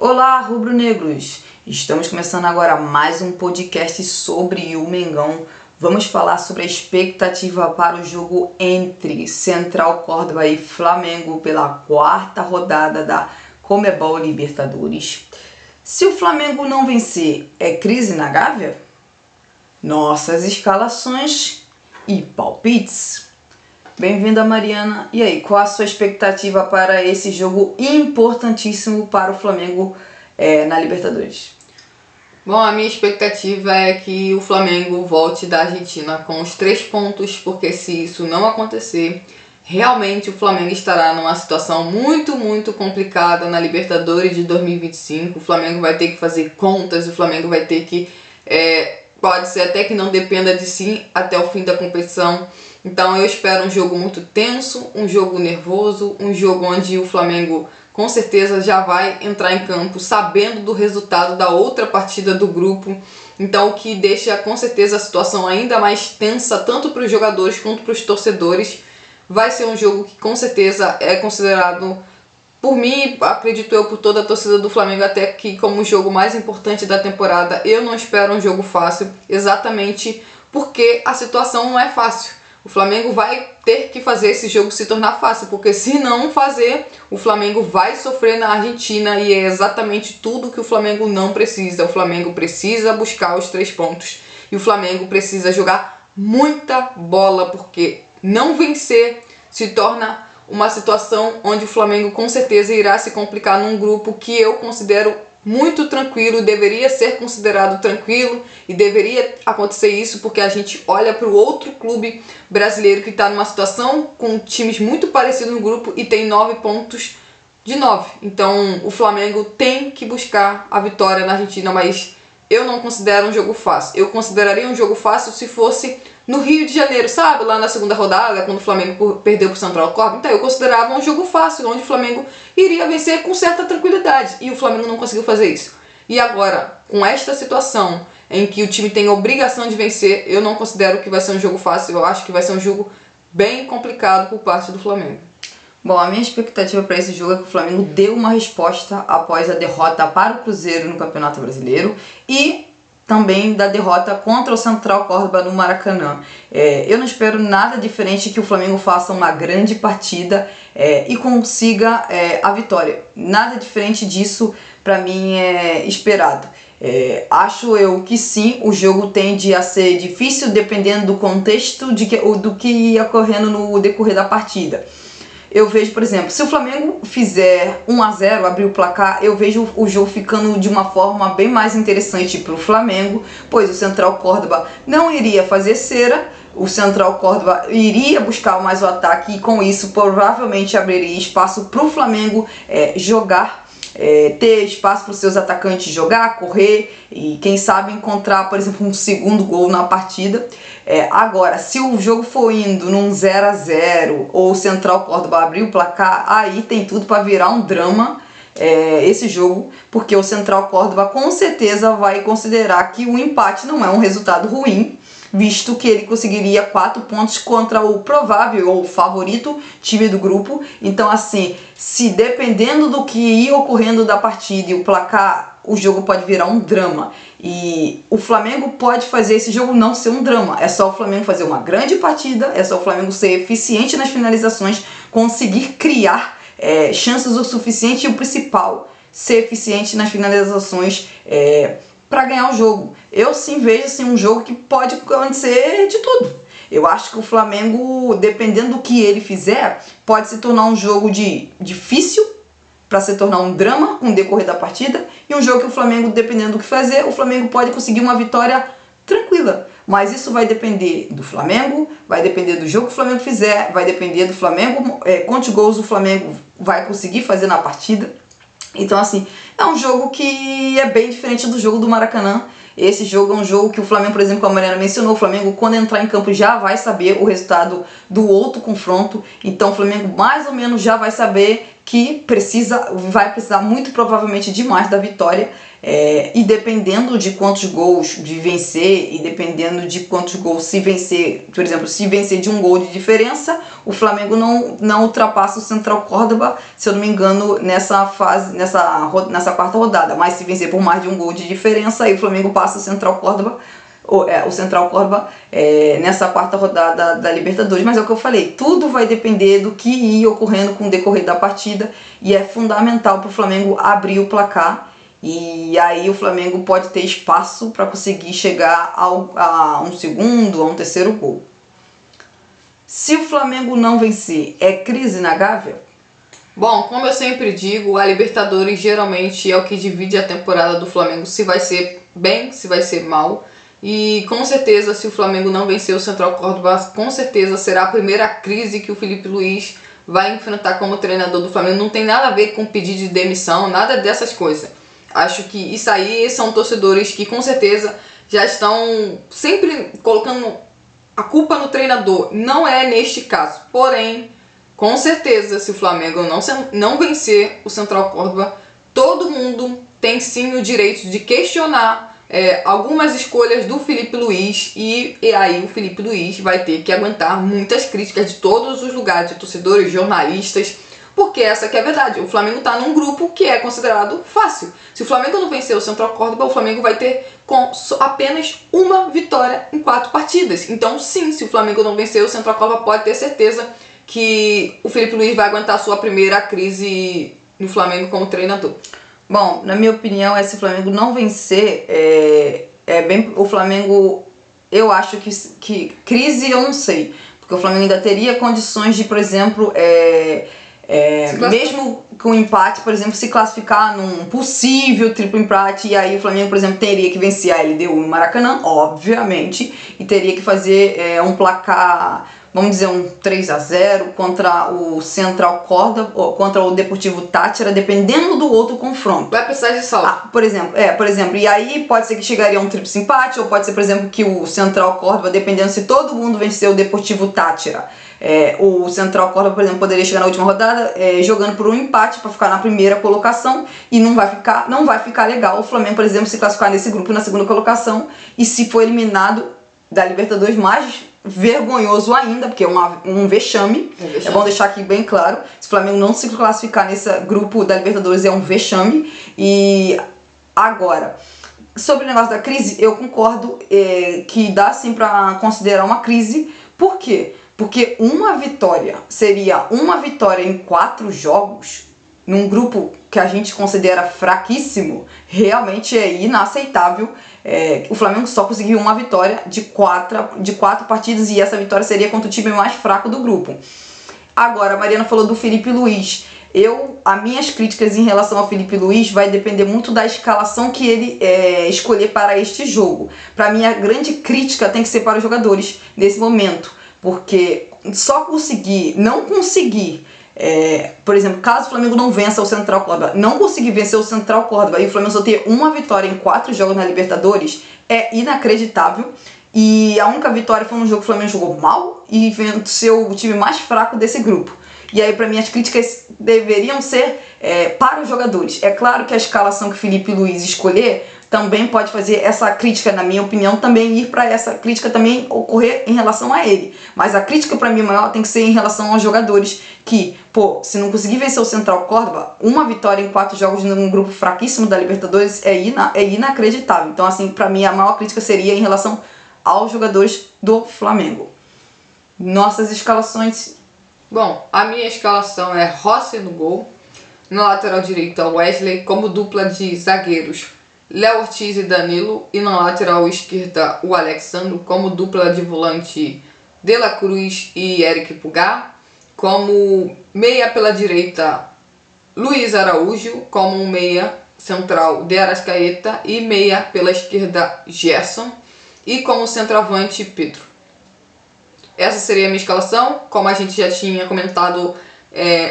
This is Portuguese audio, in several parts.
Olá, rubro-negros! Estamos começando agora mais um podcast sobre o Mengão. Vamos falar sobre a expectativa para o jogo entre Central Córdoba e Flamengo pela quarta rodada da Conmebol Libertadores. Se o Flamengo não vencer, é crise na Gávea? Nossas escalações e palpites. Bem-vinda, Mariana. E aí, qual a sua expectativa para esse jogo importantíssimo para o Flamengo na Libertadores? Bom, a minha expectativa é que o Flamengo volte da Argentina com os 3 pontos, porque se isso não acontecer, realmente o Flamengo estará numa situação muito complicada na Libertadores de 2025. O Flamengo vai ter que fazer contas, o Flamengo vai ter que, pode ser até que não dependa de si até o fim da competição. Então eu espero um jogo muito tenso, um jogo nervoso, um jogo onde o Flamengo com certeza já vai entrar em campo sabendo do resultado da outra partida do grupo. Então o que deixa com certeza a situação ainda mais tensa tanto para os jogadores quanto para os torcedores. Vai ser um jogo que com certeza é considerado, por mim, acredito eu, por toda a torcida do Flamengo, até que como o jogo mais importante da temporada. Eu não espero um jogo fácil, exatamente porque a situação não é fácil. O Flamengo vai ter que fazer esse jogo se tornar fácil, porque se não fazer, o Flamengo vai sofrer na Argentina e é exatamente tudo que o Flamengo não precisa. O Flamengo precisa buscar os 3 pontos e o Flamengo precisa jogar muita bola, porque não vencer se torna uma situação onde o Flamengo com certeza irá se complicar num grupo que eu considero muito tranquilo, deveria ser considerado tranquilo e deveria acontecer isso porque a gente olha para o outro clube brasileiro que está numa situação com times muito parecidos no grupo e tem 9 pontos de 9. Então o Flamengo tem que buscar a vitória na Argentina, mas eu não considero um jogo fácil. Eu consideraria um jogo fácil se fosse no Rio de Janeiro, sabe? Lá na segunda rodada, quando o Flamengo perdeu para o Central Córdoba. Então eu considerava um jogo fácil, onde o Flamengo iria vencer com certa tranquilidade. E o Flamengo não conseguiu fazer isso. E agora, com esta situação em que o time tem a obrigação de vencer, eu não considero que vai ser um jogo fácil. Eu acho que vai ser um jogo bem complicado por parte do Flamengo. Bom, a minha expectativa para esse jogo é que o Flamengo dê uma resposta após a derrota para o Cruzeiro no Campeonato Brasileiro e também da derrota contra o Central Córdoba no Maracanã. Eu não espero nada diferente que o Flamengo faça uma grande partida e consiga a vitória. Nada diferente disso para mim é esperado. Acho eu que sim, o jogo tende a ser difícil dependendo do contexto do que ia ocorrendo no decorrer da partida. Eu vejo, por exemplo, se o Flamengo fizer 1-0, abrir o placar, eu vejo o jogo ficando de uma forma bem mais interessante para o Flamengo, pois o Central Córdoba não iria fazer cera, o Central Córdoba iria buscar mais o ataque e com isso provavelmente abriria espaço para o Flamengo jogar, ter espaço para os seus atacantes jogar, correr e quem sabe encontrar, por exemplo, um segundo gol na partida. Agora, se o jogo for indo num 0-0 ou o Central Córdoba abrir o placar, aí tem tudo para virar um drama esse jogo, porque o Central Córdoba com certeza vai considerar que o empate não é um resultado ruim, visto que ele conseguiria 4 pontos contra o provável ou favorito time do grupo. Então assim, se dependendo do que ir ocorrendo da partida e o placar, o jogo pode virar um drama. E o Flamengo pode fazer esse jogo não ser um drama. É só o Flamengo fazer uma grande partida, é só o Flamengo ser eficiente nas finalizações, conseguir criar chances o suficiente e o principal, ser eficiente nas finalizações para ganhar o jogo. Eu sim vejo assim, um jogo que pode acontecer de tudo. Eu acho que o Flamengo, dependendo do que ele fizer, pode se tornar um jogo difícil para se tornar um drama com o decorrer da partida, e um jogo que o Flamengo, dependendo do que fazer, o Flamengo pode conseguir uma vitória tranquila. Mas isso vai depender do Flamengo, vai depender do jogo que o Flamengo fizer, vai depender do Flamengo, quantos gols o Flamengo vai conseguir fazer na partida. Então assim, é um jogo que é bem diferente do jogo do Maracanã. Esse jogo é um jogo que o Flamengo, por exemplo, como a Mariana mencionou, o Flamengo quando entrar em campo já vai saber o resultado do outro confronto. Então o Flamengo mais ou menos já vai saber que vai precisar muito provavelmente demais da vitória E dependendo de quantos gols de vencer, e dependendo de quantos gols se vencer, por exemplo, se vencer de um gol de diferença, o Flamengo não ultrapassa o Central Córdoba, se eu não me engano, nessa quarta rodada. Mas se vencer por mais de um gol de diferença, aí o Flamengo passa o Central Córdoba, nessa quarta rodada da Libertadores. Mas é o que eu falei, tudo vai depender do que ir ocorrendo com o decorrer da partida, e é fundamental para o Flamengo abrir o placar, e aí o Flamengo pode ter espaço para conseguir chegar a um segundo, a um terceiro gol. Se o Flamengo não vencer, é crise na Gávea? Bom, como eu sempre digo, a Libertadores geralmente é o que divide a temporada do Flamengo, se vai ser bem, se vai ser mal. E com certeza, se o Flamengo não vencer o Central Córdoba, com certeza será a primeira crise que o Felipe Luiz vai enfrentar como treinador do Flamengo. Não tem nada a ver com pedido de demissão, nada dessas coisas. Acho que isso aí são torcedores que com certeza já estão sempre colocando a culpa no treinador. Não é neste caso. Porém, com certeza, se o Flamengo não vencer o Central Córdoba, todo mundo tem sim o direito de questionar algumas escolhas do Felipe Luiz, e aí o Felipe Luiz vai ter que aguentar muitas críticas de todos os lugares, de torcedores, jornalistas, porque essa que é a verdade. O Flamengo está num grupo que é considerado fácil. Se o Flamengo não vencer o Central Córdoba, o Flamengo vai ter apenas uma vitória em 4 partidas. Então sim, se o Flamengo não vencer o Central Córdoba, pode ter certeza que o Felipe Luiz vai aguentar a sua primeira crise no Flamengo como treinador. Bom, na minha opinião, se o Flamengo não vencer, o Flamengo, eu acho que crise eu não sei, porque o Flamengo ainda teria condições de, por exemplo, mesmo com empate, por exemplo, se classificar num possível triplo empate, e aí o Flamengo, por exemplo, teria que vencer a LDU no Maracanã, obviamente, e teria que fazer um placar, vamos dizer, um 3-0 contra o Central Córdoba, ou contra o Deportivo Táchira, dependendo do outro confronto. Vai precisar de saldo. Por exemplo, e aí pode ser que chegaria a um triplo empate, ou pode ser, por exemplo, que o Central Córdoba, dependendo se todo mundo vencer o Deportivo Táchira, o Central Córdoba, por exemplo, poderia chegar na última rodada jogando por um empate para ficar na primeira colocação, e não vai ficar legal o Flamengo, por exemplo, se classificar nesse grupo na segunda colocação, e se for eliminado da Libertadores, mais vergonhoso ainda, porque é um vexame. É bom deixar aqui bem claro, se o Flamengo não se classificar nesse grupo da Libertadores, é um vexame. E agora, sobre o negócio da crise, eu concordo que dá sim para considerar uma crise. Por quê? Porque uma vitória seria uma vitória em 4 jogos, num grupo que a gente considera fraquíssimo, realmente é inaceitável. O Flamengo só conseguiu uma vitória de 4 partidas, e essa vitória seria contra o time mais fraco do grupo. Agora, a Mariana falou do Felipe Luiz. As minhas críticas em relação ao Felipe Luiz vai depender muito da escalação que ele escolher para este jogo. Para mim, a grande crítica tem que ser para os jogadores nesse momento, porque só não conseguir, por exemplo, caso o Flamengo não vença o Central Córdoba, não conseguir vencer o Central Córdoba e o Flamengo só ter uma vitória em 4 jogos na Libertadores, é inacreditável. E a única vitória foi num jogo que o Flamengo jogou mal e venceu o time mais fraco desse grupo. E aí, para mim, as críticas deveriam ser para os jogadores. É claro que a escalação que o Felipe Luiz escolher também pode fazer essa crítica, na minha opinião, também ir para essa crítica também ocorrer em relação a ele. Mas a crítica, para mim, maior tem que ser em relação aos jogadores, que, se não conseguir vencer o Central Córdoba, uma vitória em 4 jogos num grupo fraquíssimo da Libertadores é inacreditável. Então, assim, para mim, a maior crítica seria em relação aos jogadores do Flamengo. Nossas escalações. Bom, a minha escalação é Rossi no gol, na lateral direita Wesley, como dupla de zagueiros Léo Ortiz e Danilo, e na lateral esquerda o Alexandro, como dupla de volante De La Cruz e Eric Pulgar, como meia pela direita Luiz Araújo, como meia central De Arrascaeta, e meia pela esquerda Gerson, e como centroavante Pedro. Essa seria a minha escalação. Como a gente já tinha comentado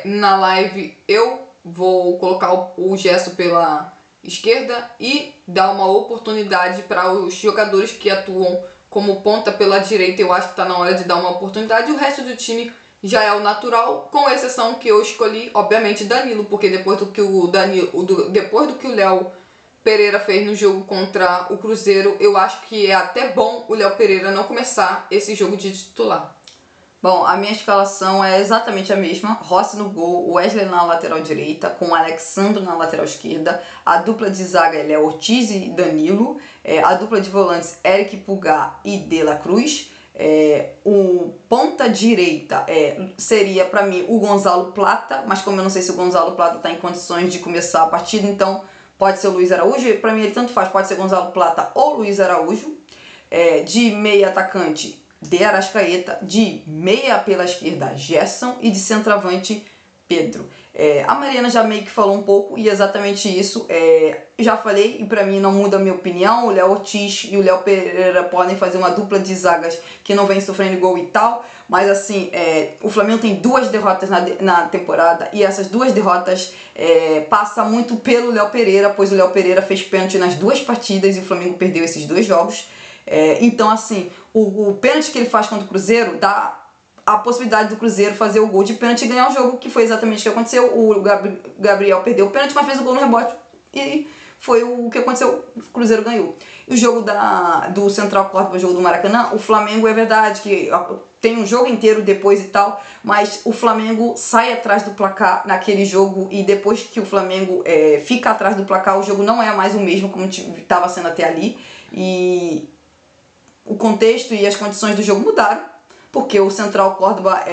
na live, eu vou colocar o Gerson pela esquerda e dar uma oportunidade para os jogadores que atuam como ponta pela direita. Eu acho que está na hora de dar uma oportunidade. O resto do time já é o natural, com exceção que eu escolhi, obviamente, Danilo, porque depois do que o Léo Pereira fez no jogo contra o Cruzeiro, eu acho que é até bom o Léo Pereira não começar esse jogo de titular. Bom, a minha escalação é exatamente a mesma. Rossi no gol, Wesley na lateral direita, com Alexandre na lateral esquerda. A dupla de zaga é Ortiz e Danilo. A dupla de volantes, Eric Pulgar e De La Cruz. O ponta direita seria para mim o Gonzalo Plata, mas como eu não sei se o Gonzalo Plata está em condições de começar a partida, então pode ser o Luiz Araújo. Para mim ele tanto faz, pode ser Gonzalo Plata ou Luiz Araújo. De meia atacante, De Arrascaeta, de meia pela esquerda, Gerson, e de centroavante, Pedro. A Mariana já meio que falou um pouco, e exatamente isso, já falei, e pra mim não muda a minha opinião. O Léo Ortiz e o Léo Pereira podem fazer uma dupla de zagas que não vem sofrendo gol e tal, mas assim, o Flamengo tem 2 derrotas na temporada, e essas 2 derrotas passa muito pelo Léo Pereira, pois o Léo Pereira fez pênalti nas 2 partidas e o Flamengo perdeu esses 2 jogos. Então assim, o pênalti que ele faz contra o Cruzeiro dá a possibilidade do Cruzeiro fazer o gol de pênalti e ganhar o jogo, que foi exatamente o que aconteceu. O Gabriel perdeu o pênalti, mas fez o gol no rebote e foi o que aconteceu, o Cruzeiro ganhou. E o jogo do Central Córdoba, o jogo do Maracanã, o Flamengo é verdade que tem um jogo inteiro depois e tal, mas o Flamengo sai atrás do placar naquele jogo, e depois que o Flamengo fica atrás do placar, o jogo não é mais o mesmo como estava sendo até ali, e o contexto e as condições do jogo mudaram, porque o Central Córdoba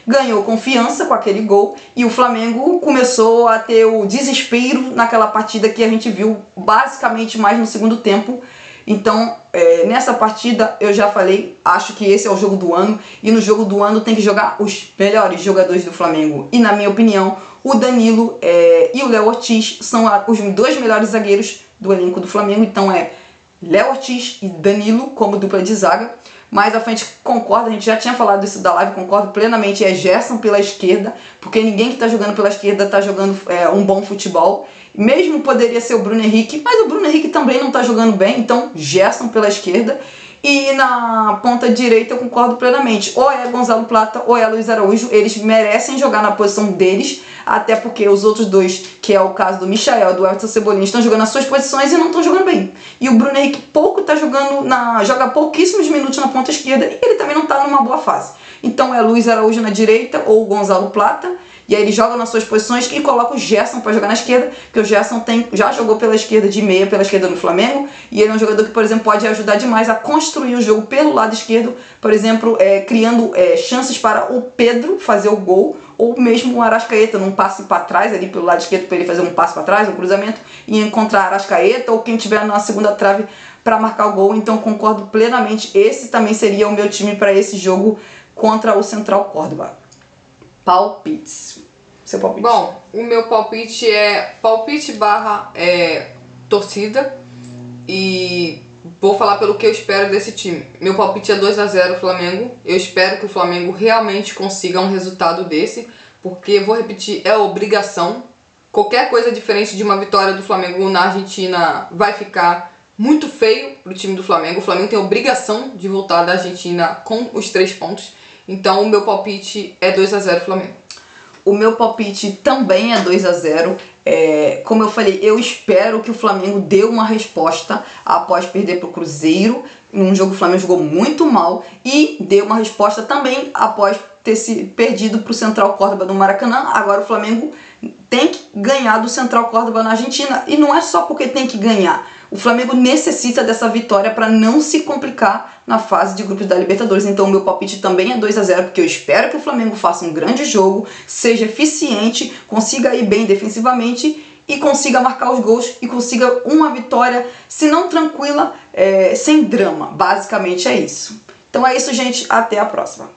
ganhou confiança com aquele gol, e o Flamengo começou a ter o desespero naquela partida que a gente viu basicamente mais no segundo tempo. Então, nessa partida, eu já falei, acho que esse é o jogo do ano, e no jogo do ano tem que jogar os melhores jogadores do Flamengo. E na minha opinião, o Danilo e o Léo Ortiz são os 2 melhores zagueiros do elenco do Flamengo. Então Léo Ortiz e Danilo como dupla de zaga. Mais à frente, concordo, a gente já tinha falado isso da live, concordo plenamente, Gerson pela esquerda, porque ninguém que está jogando pela esquerda está jogando um bom futebol. Mesmo poderia ser o Bruno Henrique, mas o Bruno Henrique também não está jogando bem, então Gerson pela esquerda. E na ponta direita eu concordo plenamente, ou é Gonzalo Plata ou é Luiz Araújo. Eles merecem jogar na posição deles, até porque os outros 2, que é o caso do Michael e do Everton Cebolinha, estão jogando nas suas posições e não estão jogando bem. E o Bruno Henrique joga pouquíssimos minutos na ponta esquerda, e ele também não está numa boa fase. Então é Luiz Araújo na direita ou Gonzalo Plata, e aí ele joga nas suas posições e coloca o Gerson para jogar na esquerda, porque o Gerson já jogou pela esquerda, de meia pela esquerda no Flamengo, e ele é um jogador que, por exemplo, pode ajudar demais a construir o jogo pelo lado esquerdo, por exemplo, criando chances para o Pedro fazer o gol, ou mesmo o Arrascaeta num passe para trás ali pelo lado esquerdo, para ele fazer um passe para trás, um cruzamento, e encontrar Arrascaeta ou quem estiver na segunda trave para marcar o gol. Então concordo plenamente, esse também seria o meu time para esse jogo contra o Central Córdoba. Palpites. Seu palpite? Bom, o meu palpite é palpite / torcida, e vou falar pelo que eu espero desse time. Meu palpite é 2-0 Flamengo. Eu espero que o Flamengo realmente consiga um resultado desse, porque, vou repetir, é obrigação. Qualquer coisa diferente de uma vitória do Flamengo na Argentina vai ficar muito feio pro time do Flamengo. O Flamengo tem a obrigação de voltar da Argentina com os 3 pontos. Então o meu palpite é 2-0 Flamengo. O meu palpite também é 2-0. Como eu falei, eu espero que o Flamengo dê uma resposta após perder para o Cruzeiro. Num jogo o Flamengo jogou muito mal, e dê uma resposta também após ter se perdido para o Central Córdoba no Maracanã. Agora o Flamengo tem que ganhar do Central Córdoba na Argentina, e não é só porque tem que ganhar. O Flamengo necessita dessa vitória para não se complicar na fase de grupos da Libertadores. Então o meu palpite também é 2-0, porque eu espero que o Flamengo faça um grande jogo, seja eficiente, consiga ir bem defensivamente e consiga marcar os gols e consiga uma vitória, se não tranquila, sem drama. Basicamente é isso. Então é isso, gente. Até a próxima.